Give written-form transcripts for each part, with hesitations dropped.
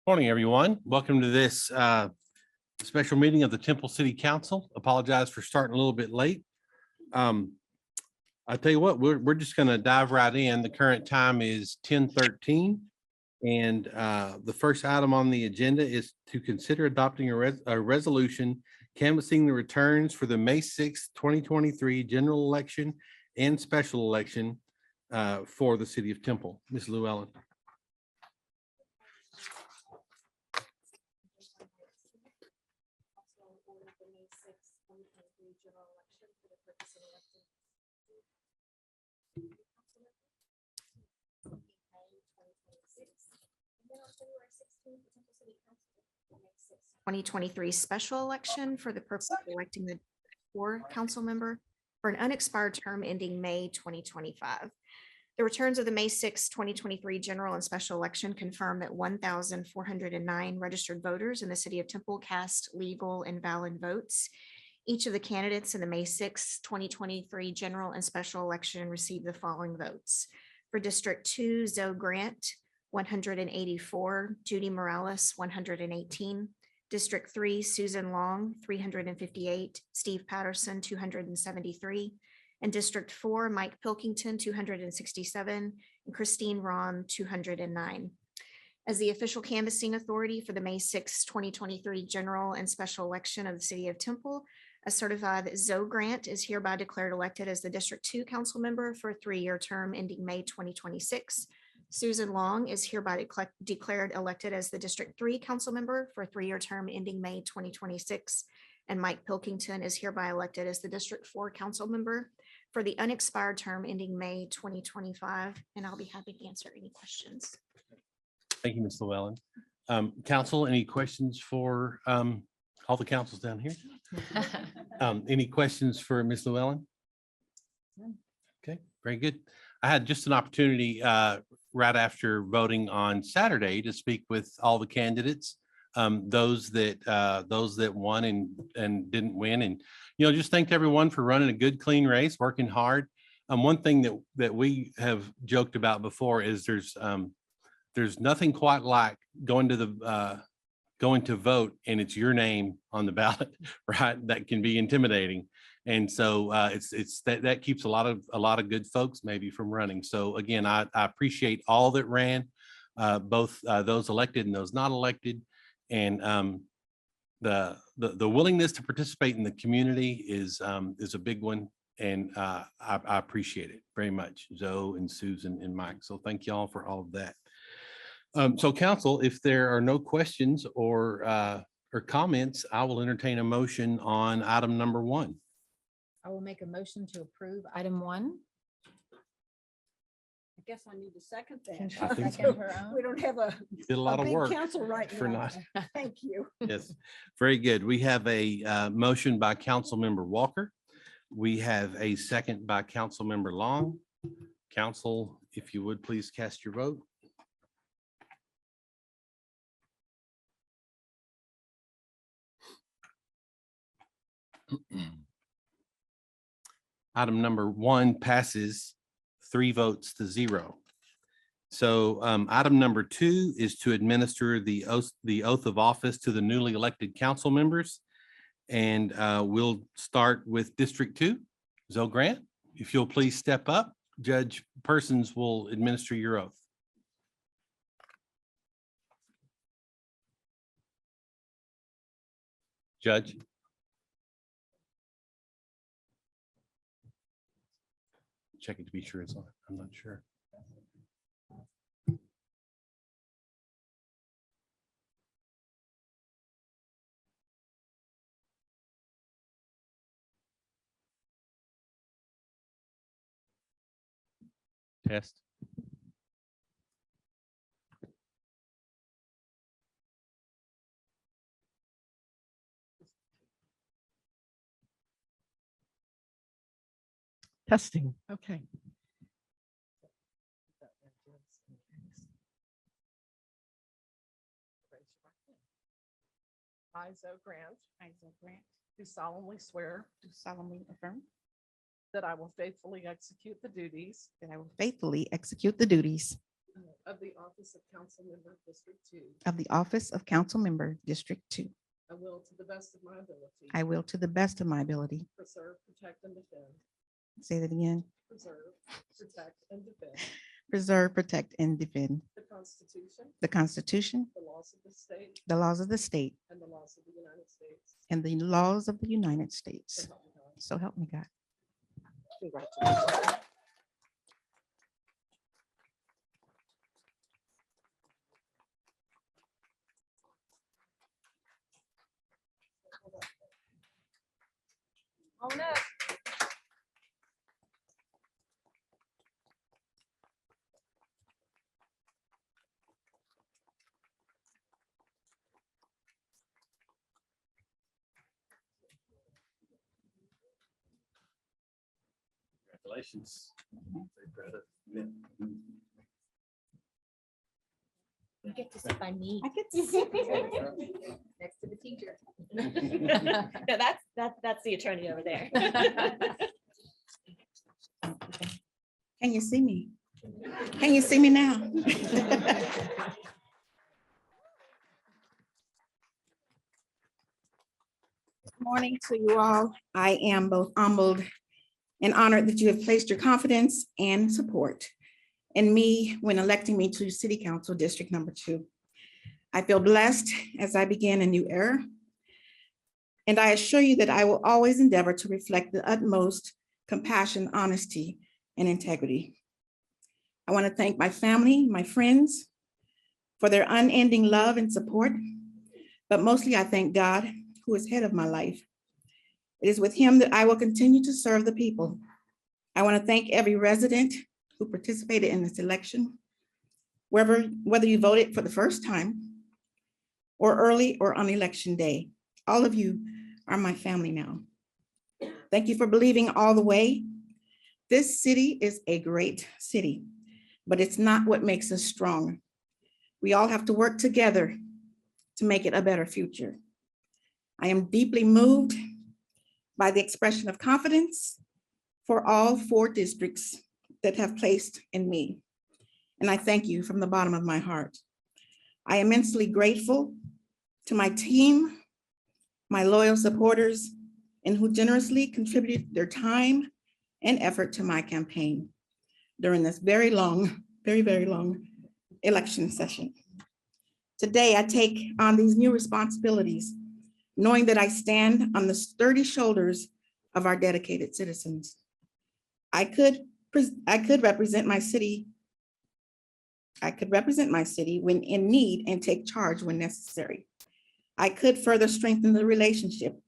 Morning, everyone. Welcome to this special meeting of the Temple City Council. Apologize for starting a little bit late. I tell you what, we're just going to dive right in. The current time is 10:13. And the first item on the agenda is to consider adopting a resolution canvassing the returns for the May 6th, 2023 general election and special election for the city of Temple. Ms. Llewellyn. Twenty 2023 special election for the purpose of electing the 4 council member for an unexpired term ending May 2025. The returns of the May 6, 2023 general and special election confirm that 1,409 registered voters in the city of Temple cast legal and valid votes. Each of the candidates in the May 6, 2023 general and special election received the following votes. For District 2, Zoe Grant, 184, Judy Morales, 118, District 3, Susan Long, 358, Steve Patterson, 273, and District 4, Mike Pilkington, 267, and Christine Ron, 209. As the official canvassing authority for the May 6, 2023 general and special election of the city of Temple, I certify that Zoe Grant is hereby declared elected as the District 2 council member for a 3-year term ending May 2026. Susan Long is hereby declared elected as the District 3 council member for a 3-year term ending May 2026. And Mike Pilkington is hereby elected as the District 4 council member for the unexpired term ending May 2025. And I'll be happy to answer any questions. Thank you, Ms. Llewellyn. Council, any questions for all the councils down here? Any questions for Ms. Llewellyn? Okay, very good. I had just an opportunity right after voting on Saturday to speak with all the candidates, those that won and didn't win, and just thank everyone for running a good, clean race, working hard. One thing that we have joked about before is there's nothing quite like going to vote and it's your name on the ballot, right? That can be intimidating. And so it's that keeps a lot of good folks maybe from running. So again, I appreciate all that ran, both those elected and those not elected, and the willingness to participate in the community is a big one, and I appreciate it very much, Zoe and Susan and Mike. So thank you all for all of that. So council, if there are no questions or comments, I will entertain a motion on item number 1. I will make a motion to approve item 1. I guess I need to second Can she that. I think second so. her own? We don't have a Did a lot of big work. council right for now. not- Thank you. Yes, very good. We have a motion by Council Member Walker. We have a second by Council Member Long. Council, if you would please cast your vote. Item number 1 passes 3 votes to 0. So item number 2 is to administer the oath of office to the newly elected council members. And we'll start with District 2, Zoe Grant. If you'll please step up, Judge Persons will administer your oath. Judge. Check it to be sure it's on. I'm not sure. Test. Testing. Okay. I, Zoe Grant, do solemnly swear Do solemnly affirm that I will faithfully execute the duties that I will faithfully execute the duties of the office of council member, District 2. of the office of council member, District 2. I will, to the best of my ability, I will, to the best of my ability, preserve, protect, and defend. say that again, Preserve, protect, and defend preserve, protect, and defend the Constitution, the Constitution, the laws of the state, the laws of the state, and the laws of the United States. and the laws of the United So States. help me God. So help me God. Congratulations. On up. Congratulations. You get to sit by me. I get to sit Next to the teacher. No, that's the attorney over there. Can you see me? Can you see me now? Morning to you all. I am both humbled and honored that you have placed your confidence and support in me when electing me to City Council District Number 2. I feel blessed as I begin a new era. And I assure you that I will always endeavor to reflect the utmost compassion, honesty, and integrity. I want to thank my family, my friends, for their unending love and support. But mostly I thank God, who is head of my life. It is with him that I will continue to serve the people. I want to thank every resident who participated in this election, whether you voted for the first time or early or on election day. All of you are my family now. Thank you for believing all the way. This city is a great city, but it's not what makes us strong. We all have to work together to make it a better future. I am deeply moved by the expression of confidence for all 4 districts that have placed in me. And I thank you from the bottom of my heart. I am immensely grateful to my team, my loyal supporters, and who generously contributed their time and effort to my campaign during this very long election session. Today, I take on these new responsibilities, knowing that I stand on the sturdy shoulders of our dedicated citizens. I could represent my city. I could represent my city when in need and take charge when necessary. I could further strengthen the relationship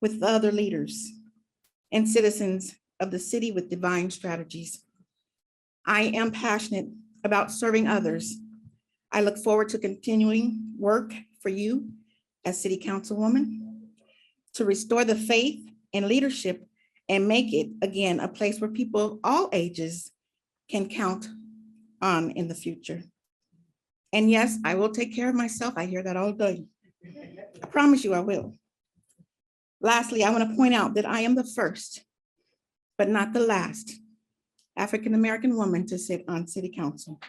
with the other leaders and citizens of the city with divine strategies. I am passionate about serving others. I look forward to continuing work for you as City Councilwoman to restore the faith and leadership and make it again a place where people of all ages can count on in the future. And yes, I will take care of myself. I hear that all day. I promise you I will. Lastly, I want to point out that I am the first, but not the last, African-American woman to sit on City Council.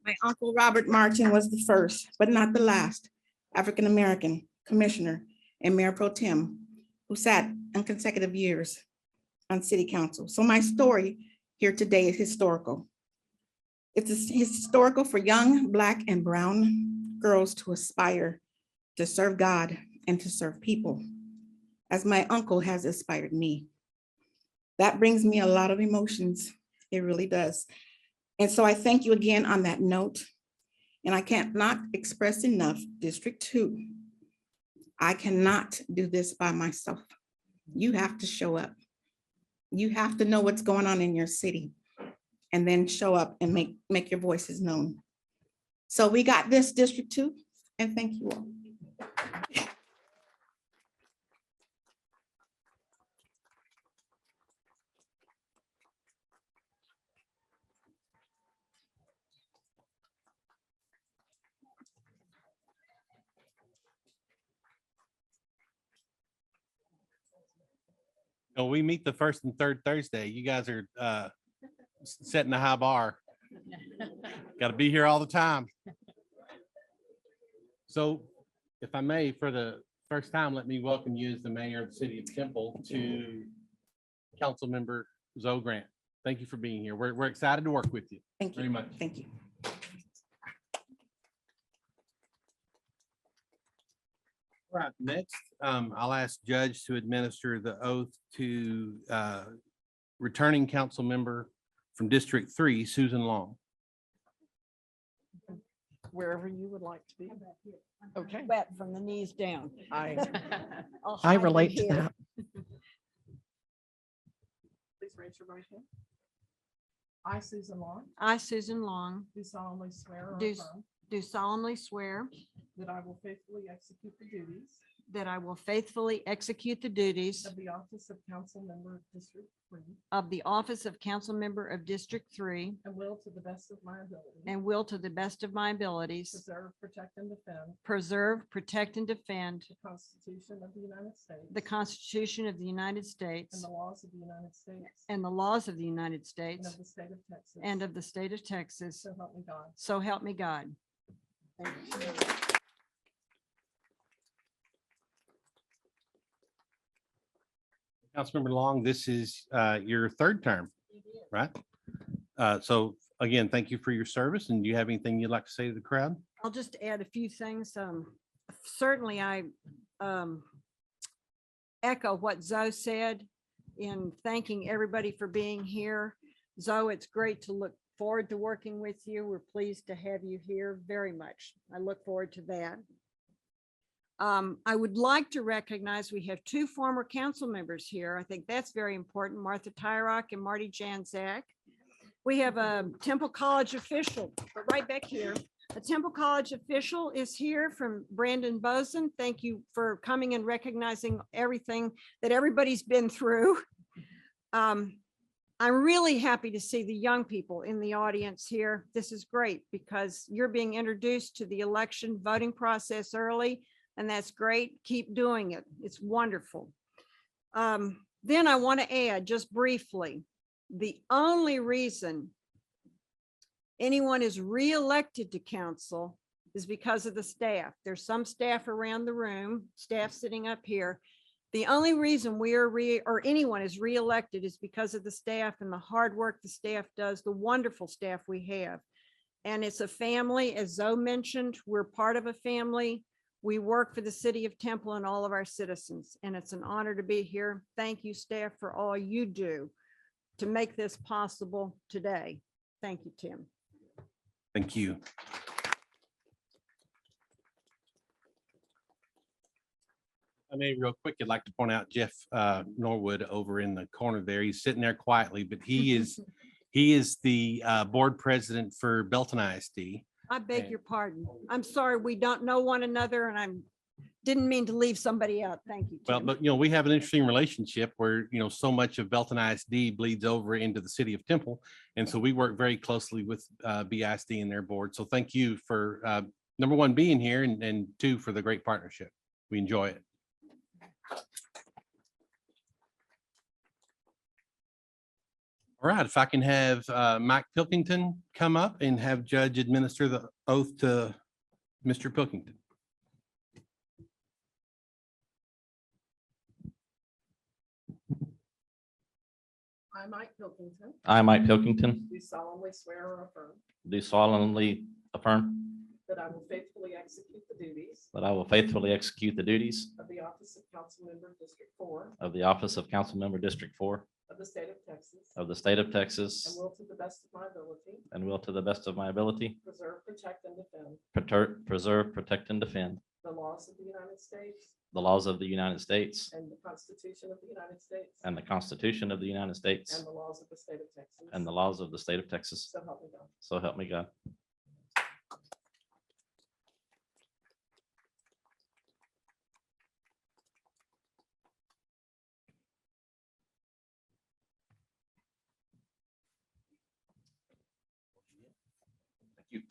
My uncle Robert Martin was the first, but not the last, African-American commissioner and mayor pro tem who sat in consecutive years on City Council. So my story here today is historical. It's historical for young Black and brown girls to aspire to serve God and to serve people, as my uncle has inspired me. That brings me a lot of emotions. It really does. And so I thank you again on that note. And I cannot express enough, District 2, I cannot do this by myself. You have to show up. You have to know what's going on in your city and then show up and make your voices known. So we got this, District 2, and thank you all. No, we meet the first and third Thursday. You guys are setting a high bar. Got to be here all the time. So if I may, for the first time, let me welcome you as the mayor of the city of Temple to Councilmember Zoe Grant. Thank you for being here. We're excited to work with you. Thank Very you. much. Thank you. All right, next, I'll ask Judge to administer the oath to returning council member from District 3, Susan Long. Wherever you would like to be. Okay. Wet from the knees down. I I'll I hide you relate to here. that. Please raise your right hand. I, Susan Long, I, Susan Long, do solemnly swear or Do- affirm do solemnly swear that I will faithfully execute the duties that I will faithfully execute the duties of the office of council member District 3 of the office of council member of District 3 and will to the best of my ability and will to the best of my abilities preserve, protect, and defend preserve, protect, and defend the Constitution of the United States the Constitution of the United and States the laws of the United States and the laws of the United and States of the state of Texas. and of the state of Texas. So help me God. So help me God. Councilmember Long, this is your third term, right? So again, thank you for your service. And do you have anything you'd like to say to the crowd? I'll just add a few things. Certainly, I echo what Zoe said in thanking everybody for being here. Zoe, it's great to look forward to working with you. We're pleased to have you here very much. I look forward to that. I would like to recognize we have two former council members here. I think that's very important, Martha Tyrock and Marty Janzak. We have a Temple College official, but right back here. A Temple College official is here from Brandon Bozen. Thank you for coming and recognizing everything that everybody's been through. I'm really happy to see the young people in the audience here. This is great because you're being introduced to the election voting process early, and that's great. Keep doing it. It's wonderful. Then I want to add just briefly, the only reason anyone is reelected to council is because of the staff. There's some staff around the room, staff sitting up here. The only reason we are or anyone is reelected is because of the staff and the hard work the staff does, the wonderful staff we have. And it's a family, as Zoe mentioned, we're part of a family. We work for the city of Temple and all of our citizens, and it's an honor to be here. Thank you, staff, for all you do to make this possible today. Thank you, Tim. Thank you. I may real quick, I'd like to point out Jeff Norwood over in the corner there. He's sitting there quietly, but he is the board president for Belton ISD. I beg Okay. your pardon. I'm sorry, we don't know one another, and didn't mean to leave somebody out. Thank you, Well, Tim. but we have an interesting relationship where, so much of Belton ISD bleeds over into the city of Temple. And so we work very closely with BISD and their board. So thank you for number one, being here, and two, for the great partnership. We enjoy it. All right, if I can have Mike Pilkington come up and have Judge administer the oath to Mr. Pilkington. I, Mike Pilkington, I, Mike Pilkington, do solemnly swear or affirm do solemnly affirm that I will faithfully execute the duties that I will faithfully execute the duties of the office of council member District 4 of the office of council member District 4 of the state of Texas of the state of and Texas will to the best of my ability and will to the best of my ability preserve, protect, and defend preserve, protect, and defend the laws of the United States the laws of the United States and the Constitution of the United States and the Constitution of the United States and the laws of the state of Texas. and the laws of the state of Texas. So help me God. So help me God. Thank you.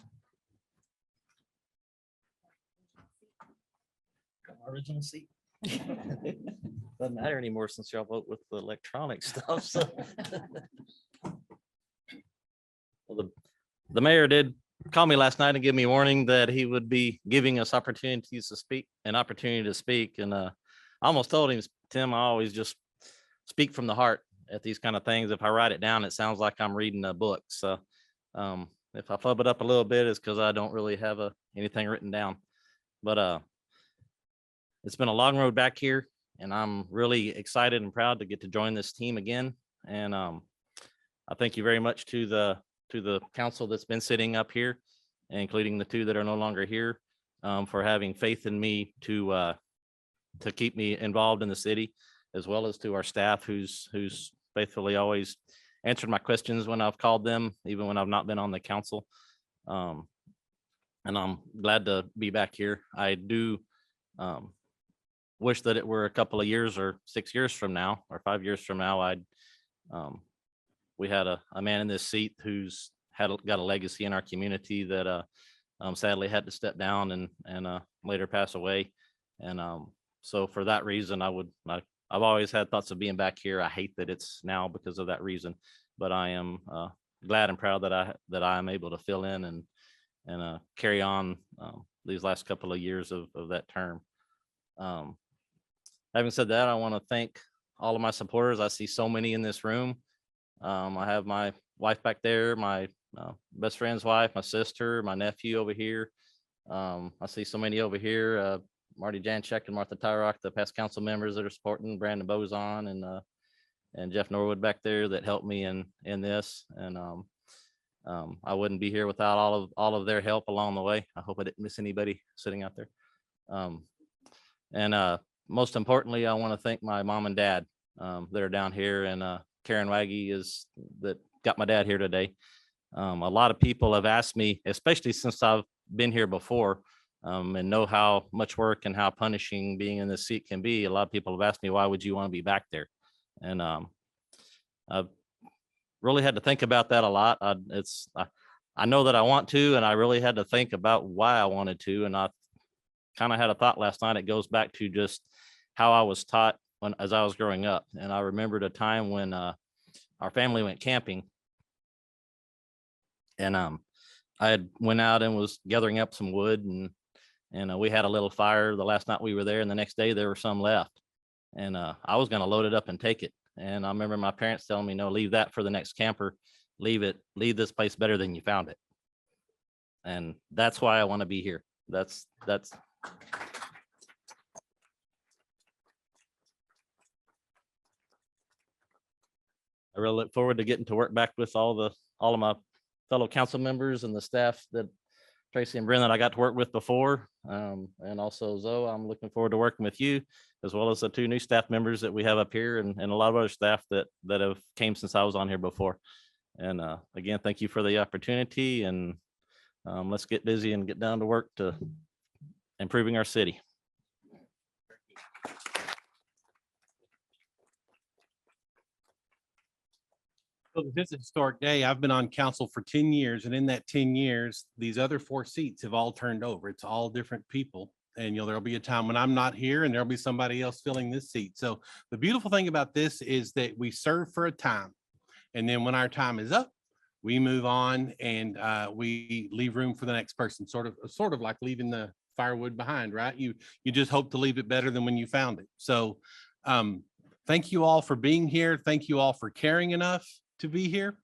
Got my original seat. Doesn't matter anymore since y'all vote with the electronic stuff, so. Well, the mayor did call me last night and give me warning that he would be giving us opportunities to speak, an opportunity to speak. And I almost told him, Tim, I always just speak from the heart at these kind of things. If I write it down, it sounds like I'm reading a book. So if I flub it up a little bit, it's because I don't really have anything written down. But it's been a long road back here, and I'm really excited and proud to get to join this team again. And I thank you very much to the council that's been sitting up here, including the two that are no longer here, for having faith in me to keep me involved in the city, as well as to our staff who's faithfully always answered my questions when I've called them, even when I've not been on the council. And I'm glad to be back here. I do wish that it were a couple of years or 6 years from now or 5 years from now. We had a man in this seat who's got a legacy in our community that sadly had to step down and later pass away. And so for that reason, I've always had thoughts of being back here. I hate that it's now because of that reason, but I am glad and proud that I am able to fill in and carry on these last couple of years of that term. Having said that, I want to thank all of my supporters. I see so many in this room. I have my wife back there, my best friend's wife, my sister, my nephew over here. I see so many over here, Marty Janchek and Martha Tyrock, the past council members that are supporting, Brandon Bozon and Jeff Norwood back there that helped me in this. And I wouldn't be here without all of their help along the way. I hope I didn't miss anybody sitting out there. And most importantly, I want to thank my mom and dad that are down here, and Karen Waggy that got my dad here today. A lot of people have asked me, especially since I've been here before, and know how much work and how punishing being in this seat can be. A lot of people have asked me, why would you want to be back there? And I've really had to think about that a lot. I know that I want to, and I really had to think about why I wanted to. And I kind of had a thought last night. It goes back to just how I was taught as I was growing up. And I remembered a time when our family went camping, and I had went out and was gathering up some wood, and we had a little fire the last night we were there, and the next day there were some left, and I was going to load it up and take it. And I remember my parents telling me, no, leave that for the next camper. Leave this place better than you found it. And that's why I want to be here. That's I really look forward to getting to work back with all of my fellow council members and the staff that Tracy and Brendan I got to work with before. And also Zoe, I'm looking forward to working with you, as well as the two new staff members that we have up here, and a lot of other staff that have came since I was on here before. And again, thank you for the opportunity, and let's get busy and get down to work to improving our city. So this is a historic day. I've been on council for 10 years, and in that 10 years, these other 4 seats have all turned over. It's all different people. And there'll be a time when I'm not here and there'll be somebody else filling this seat. So the beautiful thing about this is that we serve for a time. And then when our time is up, we move on and we leave room for the next person, sort of like leaving the firewood behind, right? You just hope to leave it better than when you found it. So thank you all for being here. Thank you all for caring enough to be here.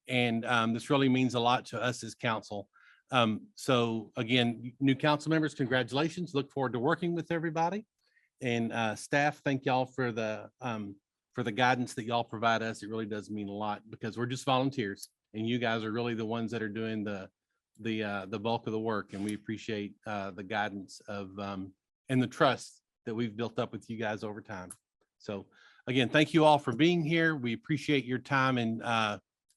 And this really means a lot to us as council. So again, new council members, congratulations. Look forward to working with everybody. And staff, thank y'all for the guidance that y'all provide us. It really does mean a lot, because we're just volunteers, and you guys are really the ones that are doing the bulk of the work. And we appreciate the guidance of and the trust that we've built up with you guys over time. So again, thank you all for being here. We appreciate your time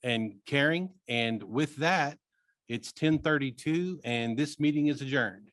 and caring. And with that, it's 10:32 and this meeting is adjourned.